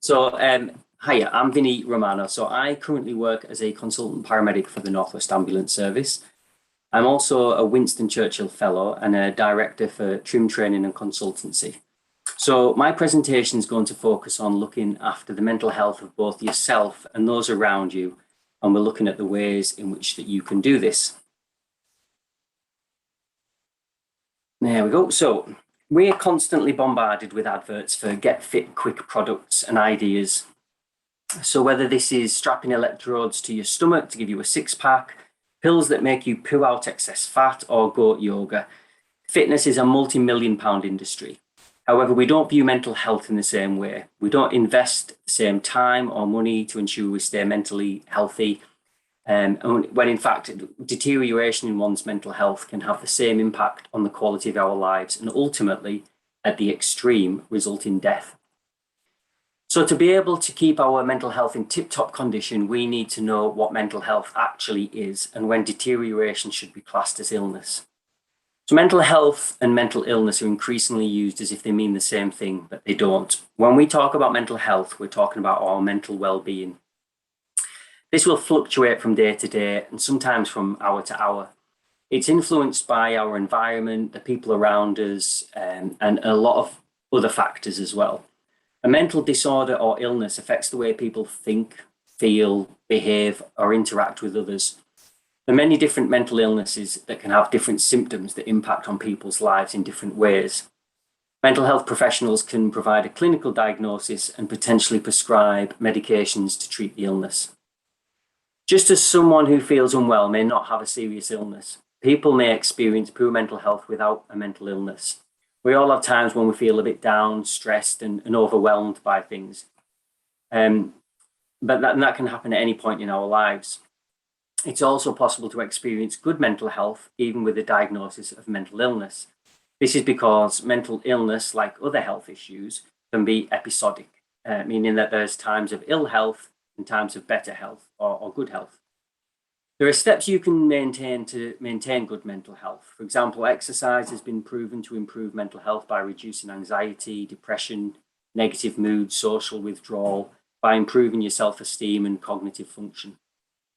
Hiya, I'm Vinny Romano. So I currently work as a consultant paramedic for the Northwest Ambulance Service. I'm also a Winston Churchill Fellow and a Director for Trim Training and Consultancy. So my presentation is going to focus on looking after the mental health of both yourself and those around you, and we're looking at the ways in which that you can do this. There we go. So we're constantly bombarded with adverts for get fit quick products and ideas. So whether this is strapping electrodes to your stomach to give you a six-pack, pills that make you poo out excess fat, or goat yoga, fitness is a multi-million-pound industry. However, we don't view mental health in the same way. We don't invest the same time or money to ensure we stay mentally healthy, when in fact deterioration in one's mental health can have the same impact on the quality of our lives and ultimately, at the extreme, result in death. So to be able to keep our mental health in tip-top condition, we need to know what mental health actually is and when deterioration should be classed as illness. So mental health and mental illness are increasingly used as if they mean the same thing, but they don't. When we talk about mental health, we're talking about our mental well-being. This will fluctuate from day to day and sometimes from hour to hour. It's influenced by our environment, the people around us, and a lot of other factors as well. A mental disorder or illness affects the way people think, feel, behave, or interact with others. There are many different mental illnesses that can have different symptoms that impact on people's lives in different ways. Mental health professionals can provide a clinical diagnosis and potentially prescribe medications to treat the illness. Just as someone who feels unwell may not have a serious illness, people may experience poor mental health without a mental illness. We all have times when we feel a bit down, stressed, and overwhelmed by things. But that can happen at any point in our lives. It's also possible to experience good mental health, even with a diagnosis of mental illness. This is because mental illness, like other health issues, can be episodic, meaning that there's times of ill health and times of better health or good health. There are steps you can maintain to maintain good mental health. For example, exercise has been proven to improve mental health by reducing anxiety, depression, negative mood, social withdrawal, by improving your self-esteem and cognitive function.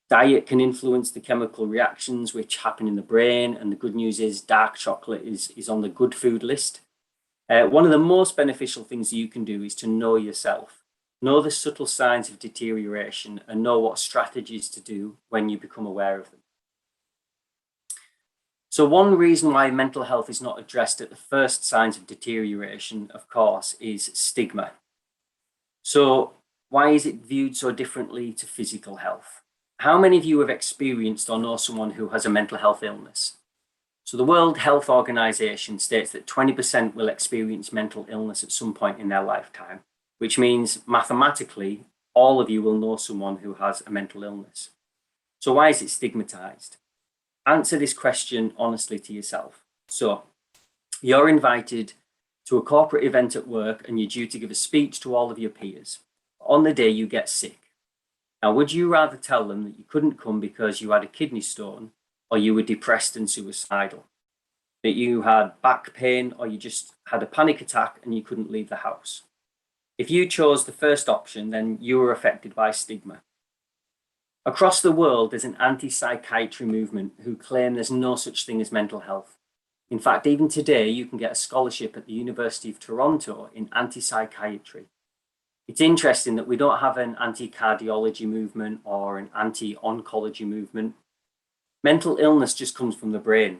Diet can influence the chemical reactions which happen in the brain, and the good news is dark chocolate is on the good food list. One of the most beneficial things you can do is to know yourself. Know the subtle signs of deterioration and know what strategies to do when you become aware of them. So one reason why mental health is not addressed at the first signs of deterioration, of course, is stigma. So why is it viewed so differently to physical health? How many of you have experienced or know someone who has a mental health illness? So the World Health Organization states that 20% will experience mental illness at some point in their lifetime, which means mathematically, all of you will know someone who has a mental illness. So why is it stigmatized? Answer this question honestly to yourself. So you're invited to a corporate event at work and you're due to give a speech to all of your peers. On the day you get sick. Now, would you rather tell them that you couldn't come because you had a kidney stone, or you were depressed and suicidal? That you had back pain, or you just had a panic attack and you couldn't leave the house? If you chose the first option, then you were affected by stigma. Across the world, there's an anti-psychiatry movement who claim there's no such thing as mental health. In fact, even today, you can get a scholarship at the University of Toronto in anti-psychiatry. It's interesting that we don't have an anti-cardiology movement or an anti-oncology movement. Mental illness just comes from the brain.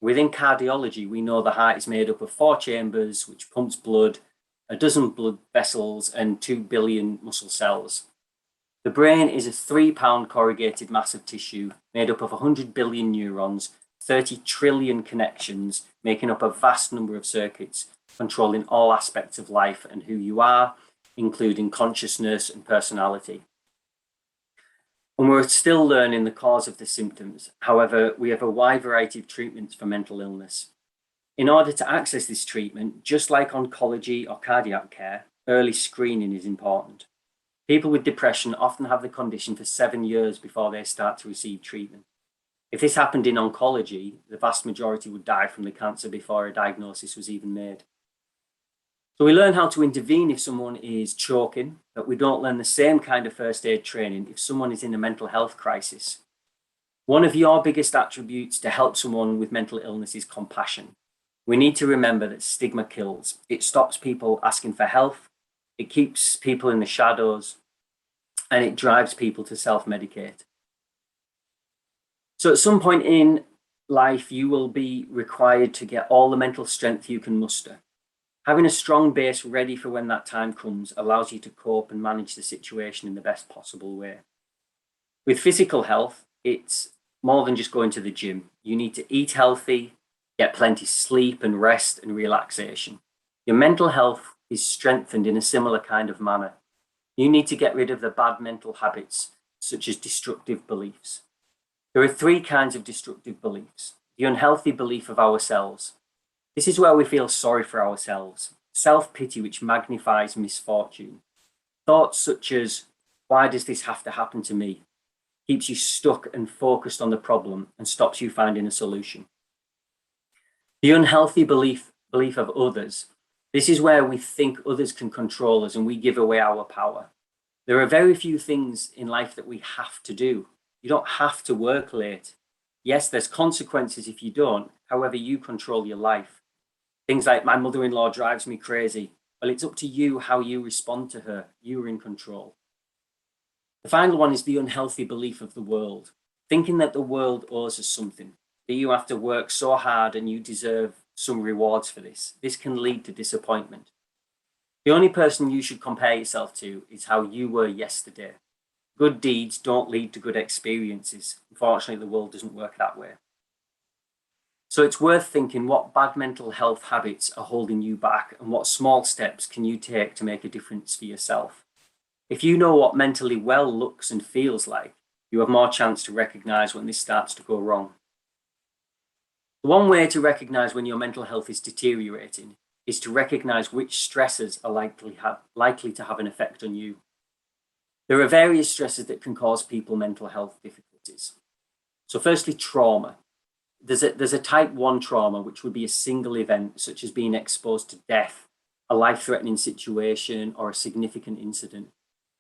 Within cardiology, we know the heart is made up of 4 chambers, which pumps blood, a dozen blood vessels, and 2 billion muscle cells. The brain is a 3-pound corrugated mass of tissue made up of 100 billion neurons, 30 trillion connections, making up a vast number of circuits, controlling all aspects of life and who you are, including consciousness and personality. And we're still learning the cause of the symptoms. However, we have a wide variety of treatments for mental illness. In order to access this treatment, just like oncology or cardiac care, early screening is important. People with depression often have the condition for 7 years before they start to receive treatment. If this happened in oncology, the vast majority would die from the cancer before a diagnosis was even made. So we learn how to intervene if someone is choking, but we don't learn the same kind of first aid training if someone is in a mental health crisis. One of your biggest attributes to help someone with mental illness is compassion. We need to remember that stigma kills. It stops people asking for help, it keeps people in the shadows, and it drives people to self-medicate. So at some point in life, you will be required to get all the mental strength you can muster. Having a strong base ready for when that time comes allows you to cope and manage the situation in the best possible way. With physical health, it's more than just going to the gym. You need to eat healthy, get plenty sleep and rest and relaxation. Your mental health is strengthened in a similar kind of manner. You need to get rid of the bad mental habits, such as destructive beliefs. There are three kinds of destructive beliefs. The unhealthy belief of ourselves. This is where we feel sorry for ourselves. Self-pity, which magnifies misfortune. Thoughts such as, why does this have to happen to me? Keeps you stuck and focused on the problem and stops you finding a solution. The unhealthy belief of others. This is where we think others can control us and we give away our power. There are very few things in life that we have to do. You don't have to work late. Yes, there's consequences if you don't. However, you control your life. Things like my mother-in-law drives me crazy. Well, it's up to you how you respond to her. You're in control. The final one is the unhealthy belief of the world. Thinking that the world owes us something, that you have to work so hard and you deserve some rewards for this. This can lead to disappointment. The only person you should compare yourself to is how you were yesterday. Good deeds don't lead to good experiences. Unfortunately, the world doesn't work that way. So it's worth thinking what bad mental health habits are holding you back and what small steps can you take to make a difference for yourself. If you know what mentally well looks and feels like, you have more chance to recognize when this starts to go wrong. One way to recognize when your mental health is deteriorating is to recognize which stressors are likely to have an effect on you. There are various stressors that can cause people mental health difficulties. So firstly, trauma. There's a type 1 trauma, which would be a single event, such as being exposed to death, a life-threatening situation, or a significant incident.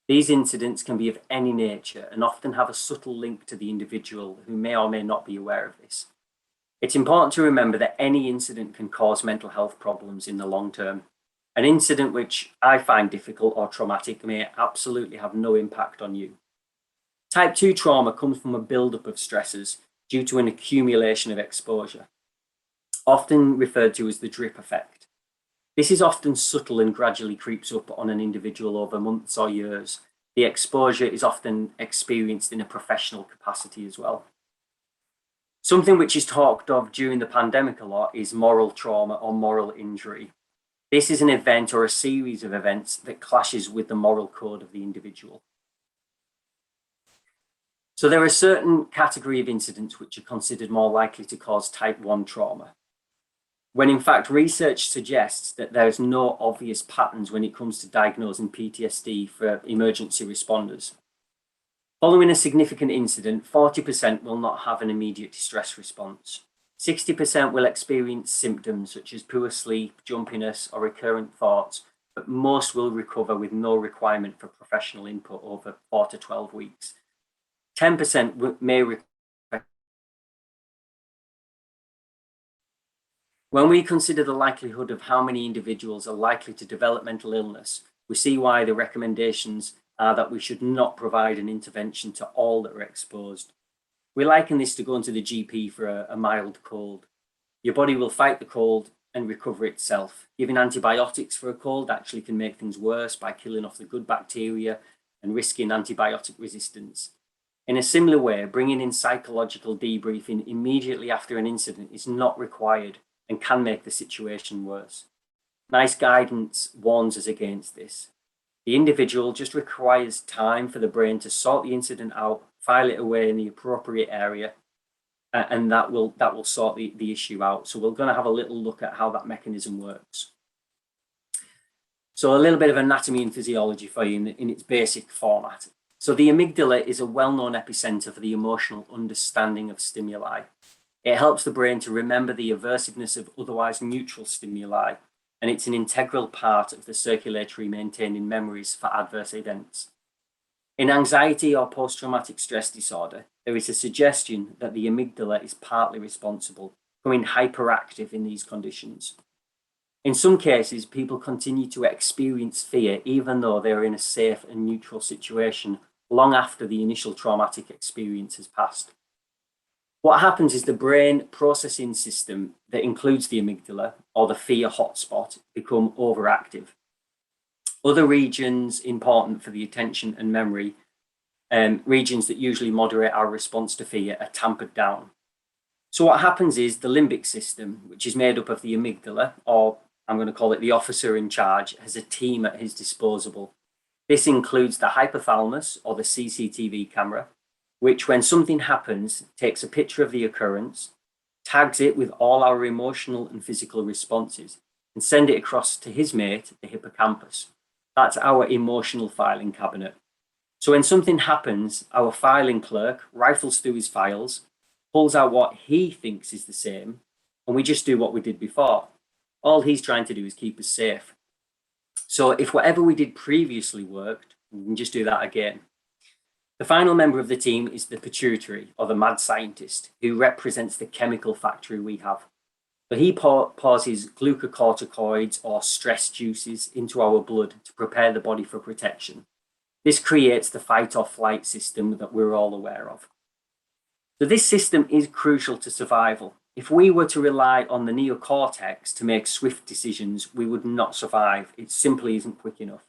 These incidents can be of any nature and often have a subtle link to the individual who may or may not be aware of this. It's important to remember that any incident can cause mental health problems in the long term. An incident which I find difficult or traumatic may absolutely have no impact on you. Type 2 trauma comes from a buildup of stresses due to an accumulation of exposure, often referred to as the drip effect. This is often subtle and gradually creeps up on an individual over months or years. The exposure is often experienced in a professional capacity as well. Something which is talked of during the pandemic a lot is moral trauma or moral injury. This is an event or a series of events that clashes with the moral code of the individual. So there are a certain category of incidents which are considered more likely to cause type 1 trauma, when in fact research suggests that there's no obvious patterns when it comes to diagnosing PTSD for emergency responders. Following a significant incident, 40% will not have an immediate distress response. 60% will experience symptoms such as poor sleep, jumpiness, or recurrent thoughts, but most will recover with no requirement for professional input over 4 to 12 weeks. 10% may require. When we consider the likelihood of how many individuals are likely to develop mental illness, we see why the recommendations are that we should not provide an intervention to all that are exposed. We liken this to going to the GP for a mild cold. Your body will fight the cold and recover itself. Giving antibiotics for a cold actually can make things worse by killing off the good bacteria and risking antibiotic resistance. In a similar way, bringing in psychological debriefing immediately after an incident is not required and can make the situation worse. NICE guidance warns us against this. The individual just requires time for the brain to sort the incident out, file it away in the appropriate area, and that will sort the issue out. So we're going to have a little look at how that mechanism works. So a little bit of anatomy and physiology for you in its basic format. So the amygdala is a well-known epicenter for the emotional understanding of stimuli. It helps the brain to remember the aversiveness of otherwise neutral stimuli and it's an integral part of the circulatory maintaining memories for adverse events. In anxiety or post-traumatic stress disorder, there is a suggestion that the amygdala is partly responsible, becoming hyperactive in these conditions. In some cases, people continue to experience fear even though they're in a safe and neutral situation long after the initial traumatic experience has passed. What happens is the brain processing system that includes the amygdala, or the fear hotspot, become overactive. Other regions important for the attention and memory, regions that usually moderate our response to fear, are tampered down. So what happens is the limbic system, which is made up of the amygdala, or I'm going to call it the officer in charge, has a team at his disposal. This includes the hypothalamus, or the CCTV camera, which, when something happens, takes a picture of the occurrence, tags it with all our emotional and physical responses, and send it across to his mate, the hippocampus. That's our emotional filing cabinet. So when something happens, our filing clerk rifles through his files, pulls out what he thinks is the same, and we just do what we did before. All he's trying to do is keep us safe. So if whatever we did previously worked, we can just do that again. The final member of the team is the pituitary, or the mad scientist, who represents the chemical factory we have. So he pauses glucocorticoids, or stress juices, into our blood to prepare the body for protection. This creates the fight or flight system that we're all aware of. So this system is crucial to survival. If we were to rely on the neocortex to make swift decisions, we would not survive. It simply isn't quick enough.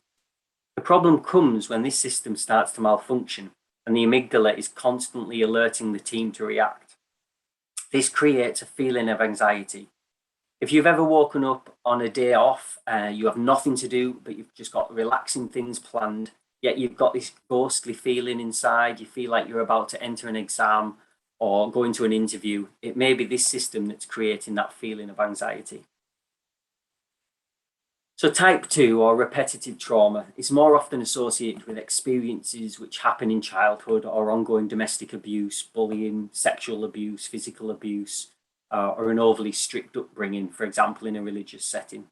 The problem comes when this system starts to malfunction and the amygdala is constantly alerting the team to react. This creates a feeling of anxiety. If you've ever woken up on a day off, you have nothing to do, but you've just got relaxing things planned, yet you've got this ghostly feeling inside, you feel like you're about to enter an exam or go into an interview, it may be this system that's creating that feeling of anxiety. So type 2, or repetitive trauma, is more often associated with experiences which happen in childhood or ongoing domestic abuse, bullying, sexual abuse, physical abuse, or an overly strict upbringing, for example, in a religious setting.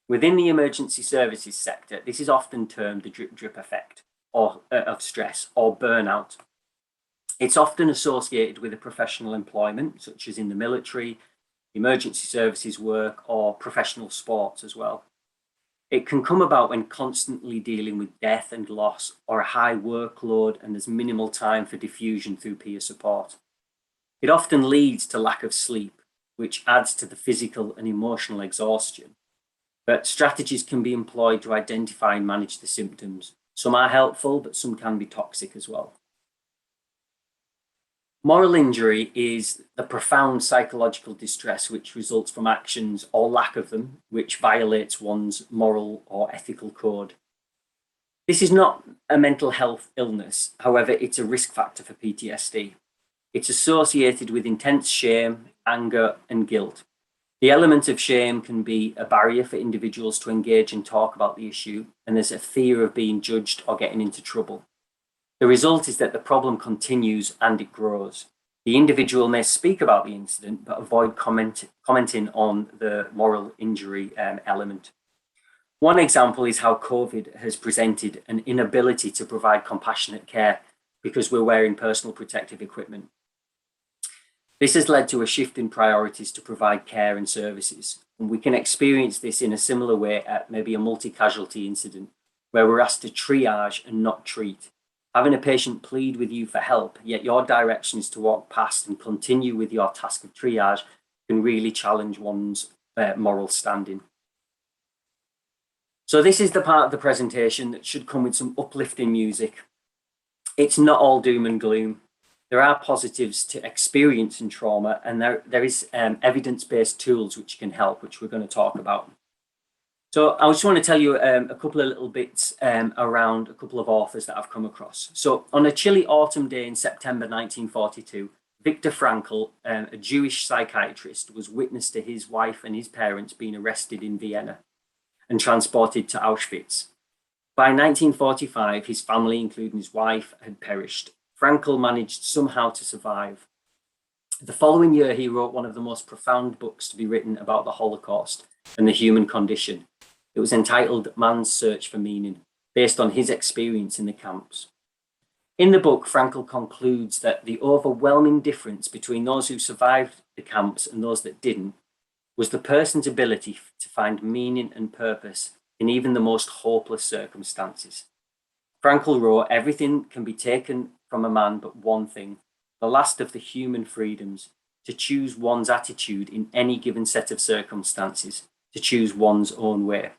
Within the emergency services sector, this is often termed the drip-drip effect of stress, or burnout. It's often associated with a professional employment, such as in the military, emergency services work, or professional sports as well. It can come about when constantly dealing with death and loss, or a high workload, and there's minimal time for diffusion through peer support. It often leads to lack of sleep, which adds to the physical and emotional exhaustion. But strategies can be employed to identify and manage the symptoms. Some are helpful, but some can be toxic as well. Moral injury is the profound psychological distress which results from actions or lack of them, which violates one's moral or ethical code. This is not a mental health illness, however, it's a risk factor for PTSD. It's associated with intense shame, anger, and guilt. The element of shame can be a barrier for individuals to engage and talk about the issue, and there's a fear of being judged or getting into trouble. The result is that the problem continues and it grows. The individual may speak about the incident, but avoid commenting on the moral injury element. One example is how COVID has presented an inability to provide compassionate care because we're wearing personal protective equipment. This has led to a shift in priorities to provide care and services. And we can experience this in a similar way at maybe a multi-casualty incident, where we're asked to triage and not treat. Having a patient plead with you for help, yet your direction is to walk past and continue with your task of triage, can really challenge one's moral standing. So this is the part of the presentation that should come with some uplifting music. It's not all doom and gloom. There are positives to experiencing trauma, and there is evidence-based tools which can help, which we're going to talk about. So I just want to tell you a couple of little bits around a couple of authors that I've come across. So on a chilly autumn day in September 1942, Viktor Frankl, a Jewish psychiatrist, was witness to his wife and his parents being arrested in Vienna and transported to Auschwitz. By 1945, his family, including his wife, had perished. Frankl managed somehow to survive. The following year, he wrote one of the most profound books to be written about the Holocaust and the human condition. It was entitled Man's Search for Meaning, based on his experience in the camps. In the book, Frankl concludes that the overwhelming difference between those who survived the camps and those that didn't was the person's ability to find meaning and purpose in even the most hopeless circumstances. Frankl wrote, "Everything can be taken from a man but one thing, the last of the human freedoms, to choose one's attitude in any given set of circumstances, to choose one's own way."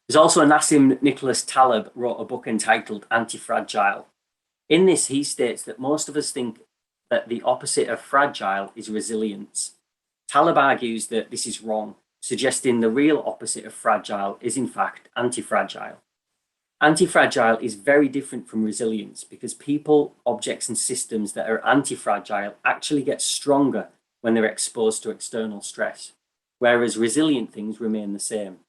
There's also Nassim Nicholas Taleb wrote a book entitled Anti-Fragile. In this, he states that most of us think that the opposite of fragile is resilience. Taleb argues that this is wrong, suggesting the real opposite of fragile is in fact anti-fragile. Anti-fragile is very different from resilience because people, objects, and systems that are anti-fragile actually get stronger when they're exposed to external stress, whereas resilient things remain the same.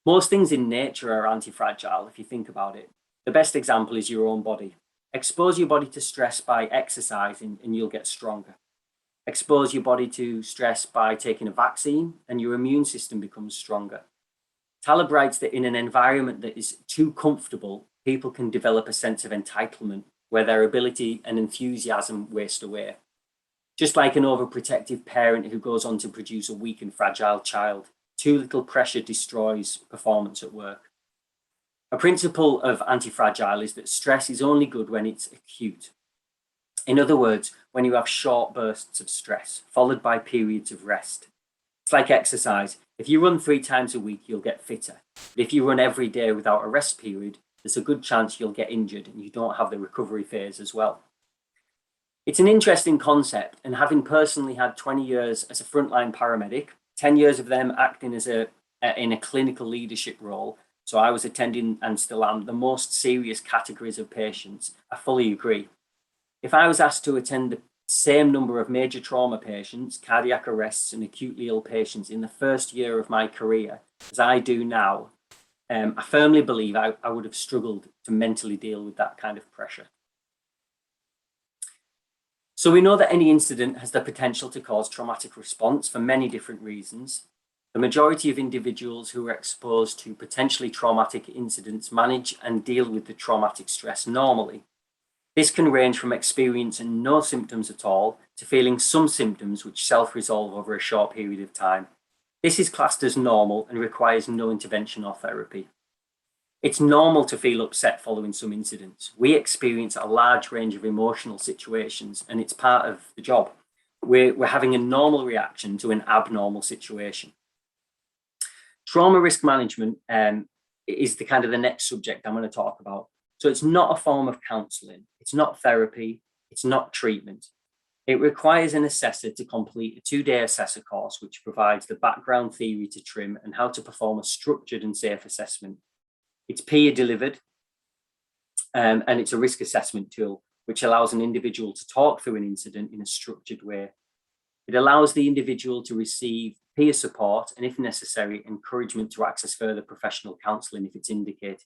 Most things in nature are anti-fragile, if you think about it. The best example is your own body. Expose your body to stress by exercising and you'll get stronger. Expose your body to stress by taking a vaccine and your immune system becomes stronger. Taleb writes that in an environment that is too comfortable, people can develop a sense of entitlement where their ability and enthusiasm waste away. Just like an overprotective parent who goes on to produce a weak and fragile child, too little pressure destroys performance at work. A principle of anti-fragile is that stress is only good when it's acute. In other words, when you have short bursts of stress, followed by periods of rest. It's like exercise. If you run 3 times a week, you'll get fitter. But if you run every day without a rest period, there's a good chance you'll get injured and you don't have the recovery phase as well. It's an interesting concept, and having personally had 20 years as a frontline paramedic, 10 years of them acting as in a clinical leadership role, so I was attending and still am the most serious categories of patients, I fully agree. If I was asked to attend the same number of major trauma patients, cardiac arrests, and acutely ill patients in the first year of my career as I do now, I firmly believe I would have struggled to mentally deal with that kind of pressure. So we know that any incident has the potential to cause traumatic response for many different reasons. The majority of individuals who are exposed to potentially traumatic incidents manage and deal with the traumatic stress normally. This can range from experiencing no symptoms at all to feeling some symptoms which self-resolve over a short period of time. This is classed as normal and requires no intervention or therapy. It's normal to feel upset following some incidents. We experience a large range of emotional situations and it's part of the job. We're having a normal reaction to an abnormal situation. Trauma risk management is the next subject I'm going to talk about. So it's not a form of counselling, it's not therapy, it's not treatment. It requires an assessor to complete a 2-day assessor course, which provides the background theory to TRIM and how to perform a structured and safe assessment. It's peer delivered, and it's a risk assessment tool, which allows an individual to talk through an incident in a structured way. It allows the individual to receive peer support and, if necessary, encouragement to access further professional counselling if it's indicated.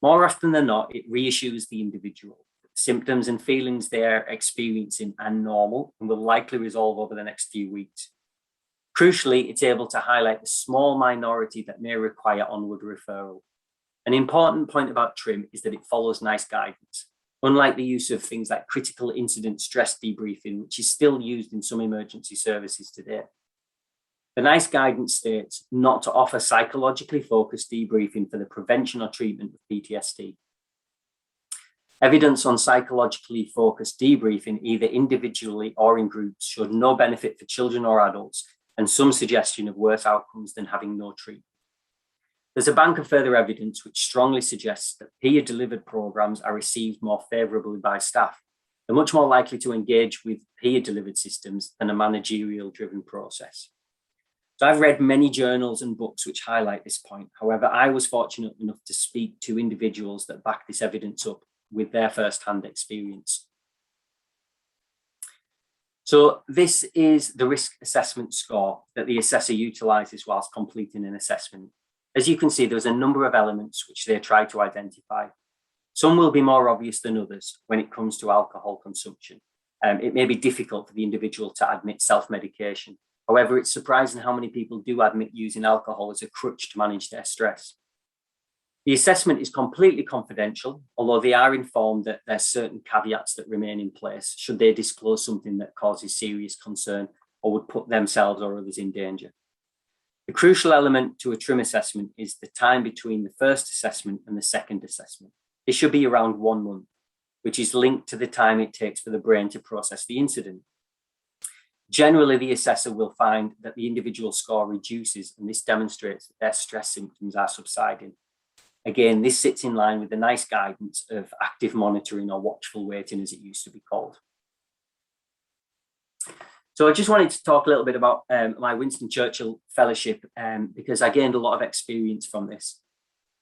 More often than not, it reassures the individual that the symptoms and feelings they're experiencing are normal and will likely resolve over the next few weeks. Crucially, it's able to highlight the small minority that may require onward referral. An important point about TRIM is that it follows NICE guidance, unlike the use of things like critical incident stress debriefing, which is still used in some emergency services today. The NICE guidance states not to offer psychologically focused debriefing for the prevention or treatment of PTSD. Evidence on psychologically focused debriefing, either individually or in groups, showed no benefit for children or adults, and some suggestion of worse outcomes than having no treatment. There's a bank of further evidence which strongly suggests that peer-delivered programs are received more favorably by staff. They're much more likely to engage with peer-delivered systems than a managerial-driven process. So I've read many journals and books which highlight this point. However, I was fortunate enough to speak to individuals that back this evidence up with their first-hand experience. So this is the risk assessment score that the assessor utilises whilst completing an assessment. As you can see, there's a number of elements which they try to identify. Some will be more obvious than others when it comes to alcohol consumption. it may be difficult for the individual to admit self-medication. However, it's surprising how many people do admit using alcohol as a crutch to manage their stress. The assessment is completely confidential, although they are informed that there's certain caveats that remain in place should they disclose something that causes serious concern or would put themselves or others in danger. The crucial element to a TRIM assessment is the time between the first assessment and the second assessment. It should be around 1 month, which is linked to the time it takes for the brain to process the incident. Generally, the assessor will find that the individual score reduces, and this demonstrates that their stress symptoms are subsiding. Again, this sits in line with the NICE guidance of active monitoring or watchful waiting, as it used to be called. So I just wanted to talk a little bit about my Winston Churchill Fellowship because I gained a lot of experience from this.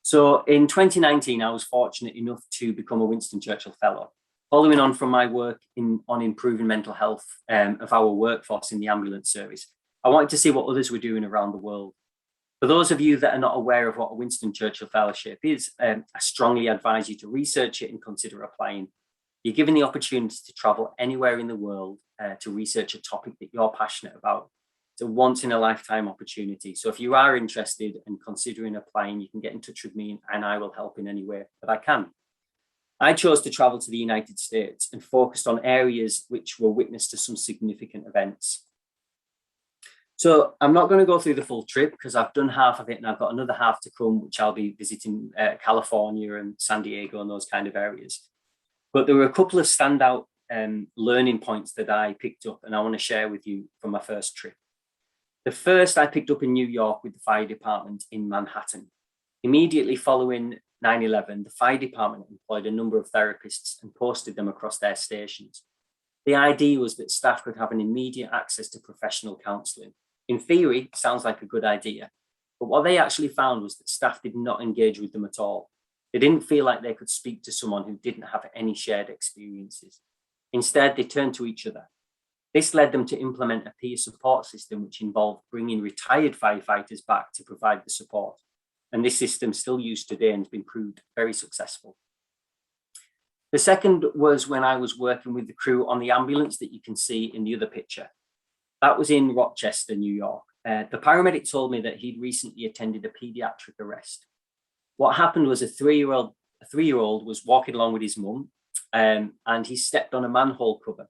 So in 2019, I was fortunate enough to become a Winston Churchill Fellow. Following on from my work on improving mental health of our workforce in the ambulance service, I wanted to see what others were doing around the world. For those of you that are not aware of what a Winston Churchill Fellowship is, I strongly advise you to research it and consider applying. You're given the opportunity to travel anywhere in the world to research a topic that you're passionate about. It's a once-in-a-lifetime opportunity. So if you are interested and considering applying, you can get in touch with me and I will help in any way that I can. I chose to travel to the United States and focused on areas which were witness to some significant events. So I'm not going to go through the full trip because I've done half of it and I've got another half to come, which I'll be visiting California and San Diego and those kind of areas. But there were a couple of standout learning points that I picked up and I want to share with you from my first trip. The first I picked up in New York with the fire department in Manhattan. Immediately following 9/11, the fire department employed a number of therapists and posted them across their stations. The idea was that staff could have an immediate access to professional counselling. In theory, it sounds like a good idea, but what they actually found was that staff did not engage with them at all. They didn't feel like they could speak to someone who didn't have any shared experiences. Instead, they turned to each other. This led them to implement a peer support system, which involved bringing retired firefighters back to provide the support. And this system is still used today and has been proved very successful. The second was when I was working with the crew on the ambulance that you can see in the other picture. That was in Rochester, New York. The paramedic told me that he'd recently attended a pediatric arrest. What happened was a three-year-old was walking along with his mum and he stepped on a manhole cover.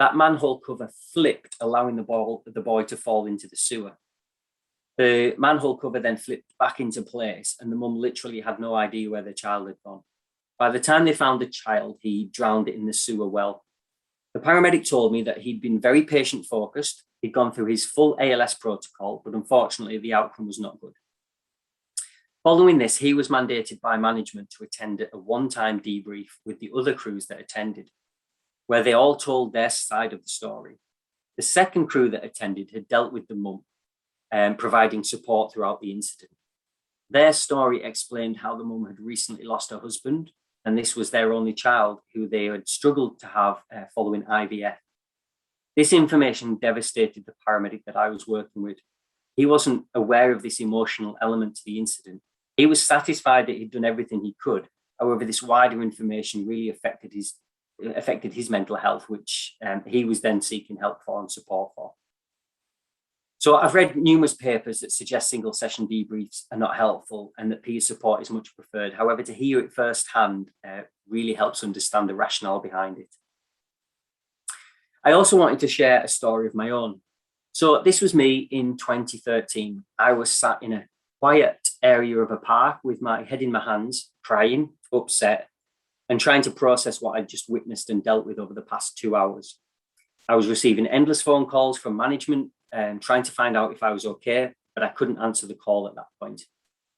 That manhole cover flipped, allowing the boy to fall into the sewer. The manhole cover then flipped back into place and the mum literally had no idea where the child had gone. By the time they found the child, he drowned in the sewer well. The paramedic told me that he'd been very patient-focused. He'd gone through his full ALS protocol, but unfortunately, the outcome was not good. Following this, he was mandated by management to attend a one-time debrief with the other crews that attended, where they all told their side of the story. The second crew that attended had dealt with the mum, providing support throughout the incident. Their story explained how the mum had recently lost her husband, and this was their only child who they had struggled to have following IVF. This information devastated the paramedic that I was working with. He wasn't aware of this emotional element to the incident. He was satisfied that he'd done everything he could. However, this wider information really affected his mental health, which he was then seeking help for and support for. So I've read numerous papers that suggest single session debriefs are not helpful and that peer support is much preferred. However, to hear it firsthand really helps understand the rationale behind it. I also wanted to share a story of my own. So this was me in 2013. I was sat in a quiet area of a park with my head in my hands, crying, upset, and trying to process what I'd just witnessed and dealt with over the past 2 hours. I was receiving endless phone calls from management and trying to find out if I was okay, but I couldn't answer the call at that point.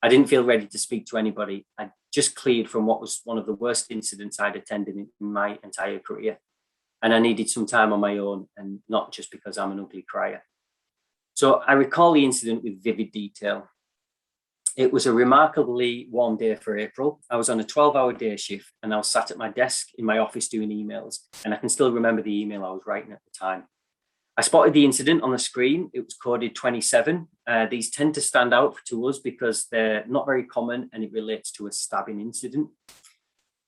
I didn't feel ready to speak to anybody. I just cleared from what was one of the worst incidents I'd attended in my entire career. And I needed some time on my own, and not just because I'm an ugly crier. So I recall the incident with vivid detail. It was a remarkably warm day for April. I was on a 12-hour day shift and I was sat at my desk in my office doing emails, and I can still remember the email I was writing at the time. I spotted the incident on the screen. It was coded 27. These tend to stand out to us because they're not very common and it relates to a stabbing incident.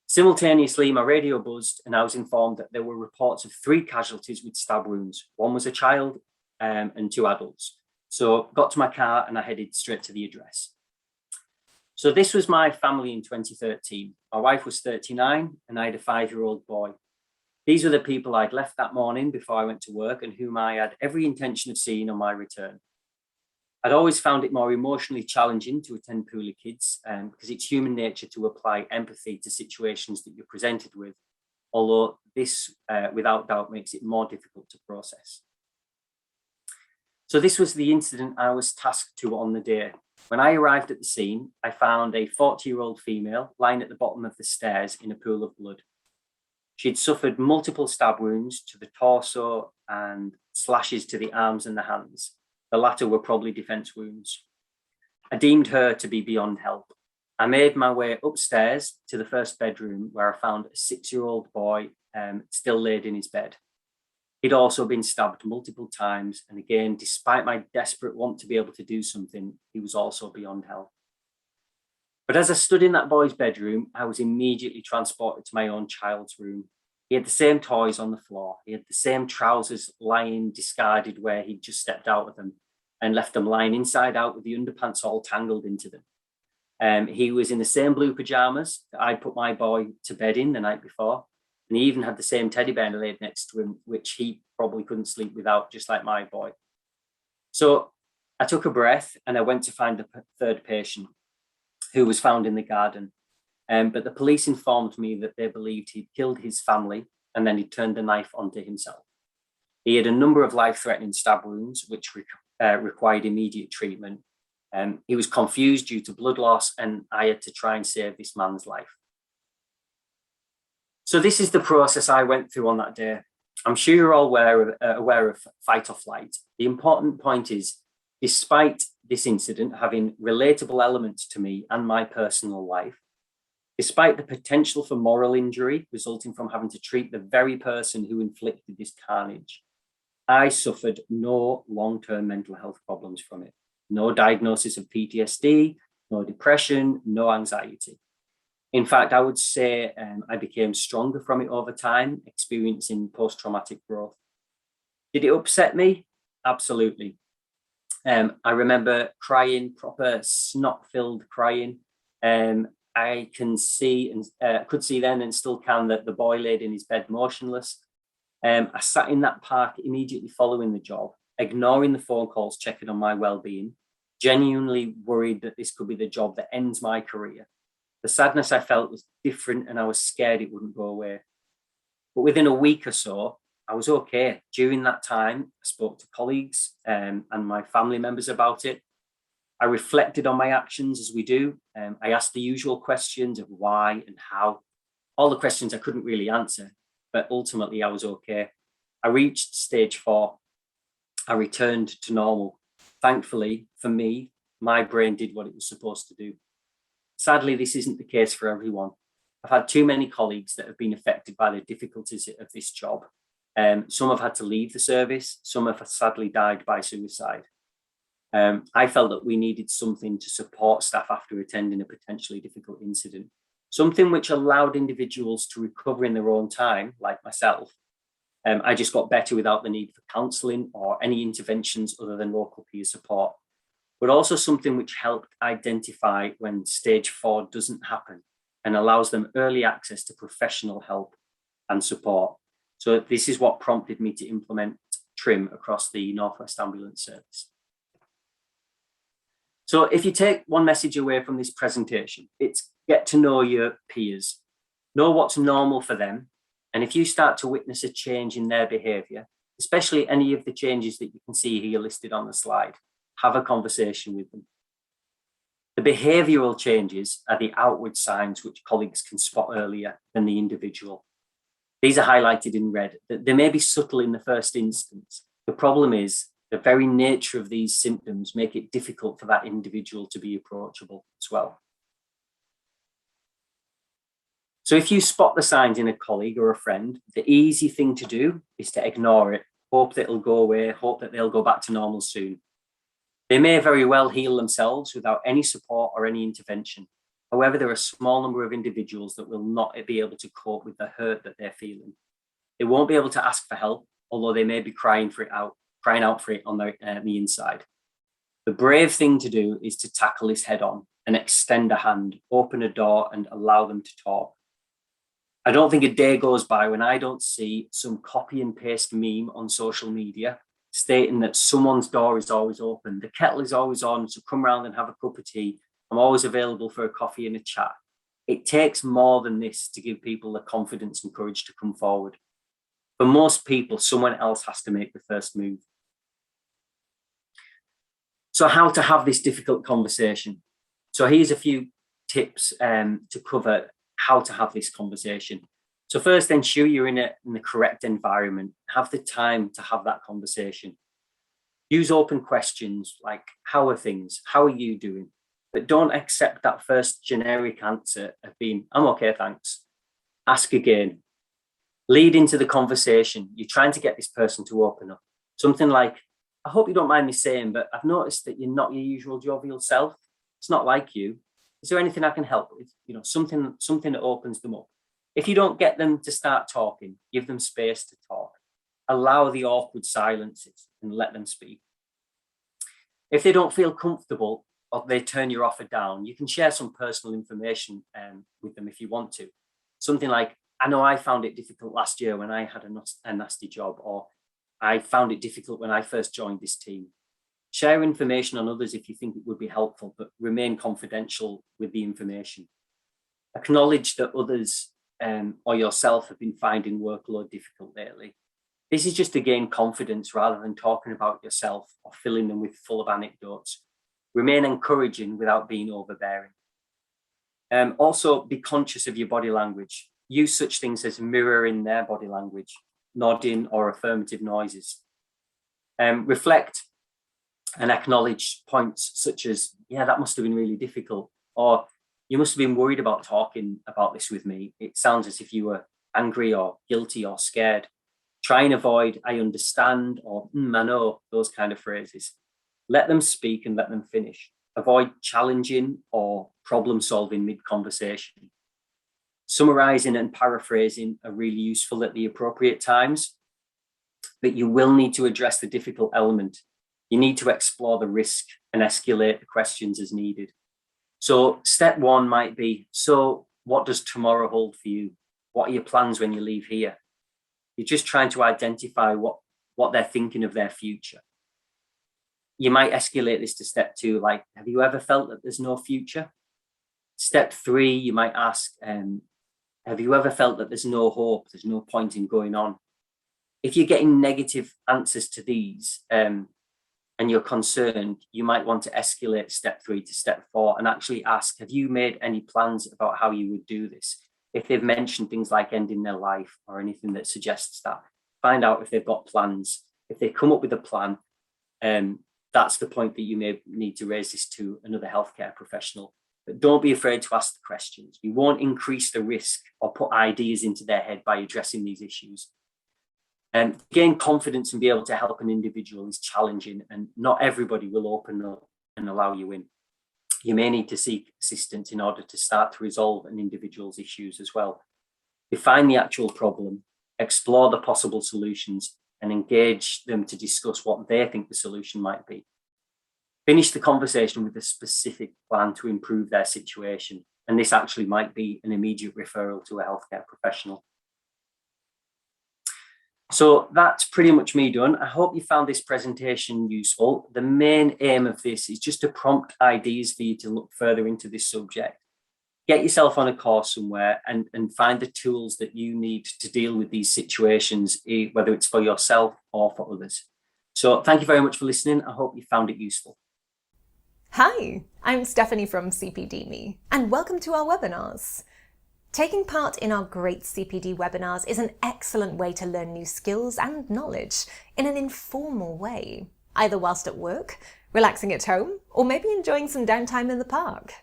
Simultaneously, my radio buzzed and I was informed that there were reports of 3 casualties with stab wounds. One was a child and 2 adults. So got to my car and I headed straight to the address. So this was my family in 2013. My wife was 39 and I had a 5-year-old boy. These were the people I'd left that morning before I went to work and whom I had every intention of seeing on my return. I'd always found it more emotionally challenging to attend poorly kids because it's human nature to apply empathy to situations that you're presented with, although this, without doubt, makes it more difficult to process. So this was the incident I was tasked to on the day. When I arrived at the scene, I found a 40-year-old female lying at the bottom of the stairs in a pool of blood. She'd suffered multiple stab wounds to the torso and slashes to the arms and the hands. The latter were probably defense wounds. I deemed her to be beyond help. I made my way upstairs to the first bedroom where I found a 6-year-old boy still laid in his bed. He'd also been stabbed multiple times. And again, despite my desperate want to be able to do something, he was also beyond help. But as I stood in that boy's bedroom, I was immediately transported to my own child's room. He had the same toys on the floor. He had the same trousers lying discarded where he'd just stepped out of them and left them lying inside out with the underpants all tangled into them. He was in the same blue pajamas that I'd put my boy to bed in the night before. And he even had the same teddy bear laid next to him, which he probably couldn't sleep without, just like my boy. So I took a breath and I went to find the 3rd patient who was found in the garden. But the police informed me that they believed he'd killed his family and then he'd turned the knife onto himself. He had a number of life-threatening stab wounds, which required immediate treatment. He was confused due to blood loss and I had to try and save this man's life. So this is the process I went through on that day. I'm sure you're all aware of fight or flight. The important point is, despite this incident having relatable elements to me and my personal life, despite the potential for moral injury resulting from having to treat the very person who inflicted this carnage, I suffered no long-term mental health problems from it. No diagnosis of PTSD, no depression, no anxiety. In fact, I would say I became stronger from it over time, experiencing post-traumatic growth. Did it upset me? Absolutely. I remember crying, proper snot-filled crying. I can see and could see then and still can that the boy laid in his bed motionless. I sat in that park immediately following the job, ignoring the phone calls, checking on my well-being, genuinely worried that this could be the job that ends my career. The sadness I felt was different and I was scared it wouldn't go away. But within a week or so, I was okay. During that time, I spoke to colleagues and my family members about it. I reflected on my actions as we do. I asked the usual questions of why and how, all the questions I couldn't really answer, but ultimately I was okay. I reached stage 4. I returned to normal. Thankfully, for me, my brain did what it was supposed to do. Sadly, this isn't the case for everyone. I've had too many colleagues that have been affected by the difficulties of this job. Some have had to leave the service. Some have sadly died by suicide. I felt that we needed something to support staff after attending a potentially difficult incident, something which allowed individuals to recover in their own time, like myself. I just got better without the need for counselling or any interventions other than local peer support, but also something which helped identify when stage 4 doesn't happen and allows them early access to professional help and support. So this is what prompted me to implement TRIM across the North West Ambulance Service. So if you take one message away from this presentation, it's get to know your peers, know what's normal for them. And if you start to witness a change in their behaviour, especially any of the changes that you can see here listed on the slide, have a conversation with them. The behavioural changes are the outward signs which colleagues can spot earlier than the individual. These are highlighted in red. They may be subtle in the first instance. The problem is the very nature of these symptoms make it difficult for that individual to be approachable as well. So if you spot the signs in a colleague or a friend, the easy thing to do is to ignore it, hope that it'll go away, hope that they'll go back to normal soon. They may very well heal themselves without any support or any intervention. However, there are a small number of individuals that will not be able to cope with the hurt that they're feeling. They won't be able to ask for help, although they may be crying out for it on the inside. The brave thing to do is to tackle this head on and extend a hand, open a door, and allow them to talk. I don't think a day goes by when I don't see some copy and paste meme on social media stating that someone's door is always open, the kettle is always on, so come round and have a cup of tea. I'm always available for a coffee and a chat. It takes more than this to give people the confidence and courage to come forward. For most people, someone else has to make the first move. So how to have this difficult conversation? So here's a few tips to cover how to have this conversation. So first, ensure you're in the correct environment. Have the time to have that conversation. Use open questions like, how are things? How are you doing? But don't accept that first generic answer of being, I'm okay, thanks. Ask again. Lead into the conversation. You're trying to get this person to open up. Something like, I hope you don't mind me saying, but I've noticed that you're not your usual jovial self. It's not like you. Is there anything I can help with? Something that opens them up. If you don't get them to start talking, give them space to talk. Allow the awkward silences and let them speak. If they don't feel comfortable or they turn your offer down, you can share some personal information with them if you want to. Something like, I know I found it difficult last year when I had a nasty job, or I found it difficult when I first joined this team. Share information on others if you think it would be helpful, but remain confidential with the information. Acknowledge that others or yourself have been finding workload difficult lately. This is just to gain confidence rather than talking about yourself or filling them with full of anecdotes. Remain encouraging without being overbearing. Also, be conscious of your body language. Use such things as mirroring their body language, nodding or affirmative noises. Reflect and acknowledge points such as, yeah, that must have been really difficult, or you must have been worried about talking about this with me. It sounds as if you were angry or guilty or scared. Try and avoid, I understand, or I know, those kind of phrases. Let them speak and let them finish. Avoid challenging or problem solving mid-conversation. Summarizing and paraphrasing are really useful at the appropriate times, but you will need to address the difficult element. You need to explore the risk and escalate the questions as needed. So step one might be, so what does tomorrow hold for you? What are your plans when you leave here? You're just trying to identify what they're thinking of their future. You might escalate this to step two, like, have you ever felt that there's no future? Step three, you might ask, have you ever felt that there's no hope, there's no point in going on? If you're getting negative answers to these and you're concerned, you might want to escalate step three to step four and actually ask, have you made any plans about how you would do this? If they've mentioned things like ending their life or anything that suggests that, find out if they've got plans. If they come up with a plan, that's the point that you may need to raise this to another healthcare professional. But don't be afraid to ask the questions. You won't increase the risk or put ideas into their head by addressing these issues. And gain confidence and be able to help an individual is challenging, and not everybody will open up and allow you in. You may need to seek assistance in order to start to resolve an individual's issues as well. Define the actual problem, explore the possible solutions, and engage them to discuss what they think the solution might be. Finish the conversation with a specific plan to improve their situation. And this actually might be an immediate referral to a healthcare professional. So that's pretty much me done. I hope you found this presentation useful. The main aim of this is just to prompt ideas for you to look further into this subject. Get yourself on a course somewhere and find the tools that you need to deal with these situations, whether it's for yourself or for others. So thank you very much for listening. I hope you found it useful. Hi, I'm Stephanie from CPDme, and welcome to our webinars. Taking part in our great CPD webinars is an excellent way to learn new skills and knowledge in an informal way, either whilst at work, relaxing at home, or maybe enjoying some downtime in the park.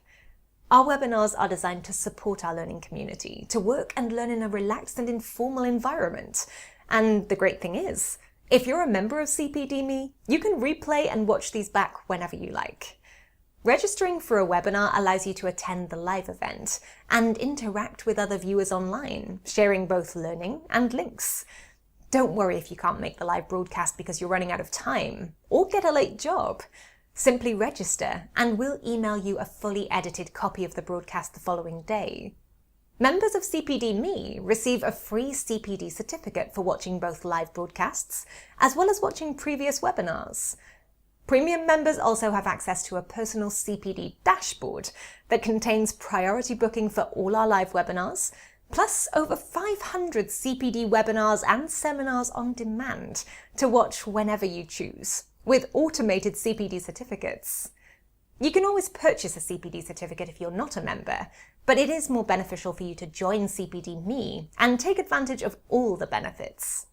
Our webinars are designed to support our learning community, to work and learn in a relaxed and informal environment. And the great thing is, if you're a member of CPDme, you can replay and watch these back whenever you like. Registering for a webinar allows you to attend the live event and interact with other viewers online, sharing both learning and links. Don't worry if you can't make the live broadcast because you're running out of time or get a late job. Simply register and we'll email you a fully edited copy of the broadcast the following day. Members of CPDme receive a free CPD certificate for watching both live broadcasts as well as watching previous webinars. Premium members also have access to a personal CPD dashboard that contains priority booking for all our live webinars, plus over 500 CPD webinars and seminars on demand to watch whenever you choose, with automated CPD certificates. You can always purchase a CPD certificate if you're not a member, but it is more beneficial for you to join CPDme and take advantage of all the benefits.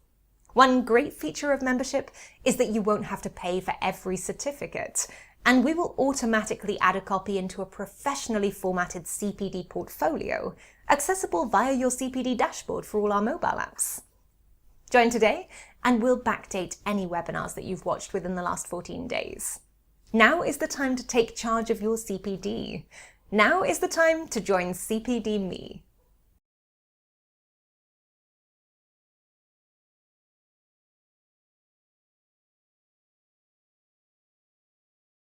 One great feature of membership is that you won't have to pay for every certificate, and we will automatically add a copy into a professionally formatted CPD portfolio, accessible via your CPD dashboard for all our mobile apps. Join today, and we'll backdate any webinars that you've watched within the last 14 days. Now is the time to take charge of your CPD. Now is the time to join CPDme.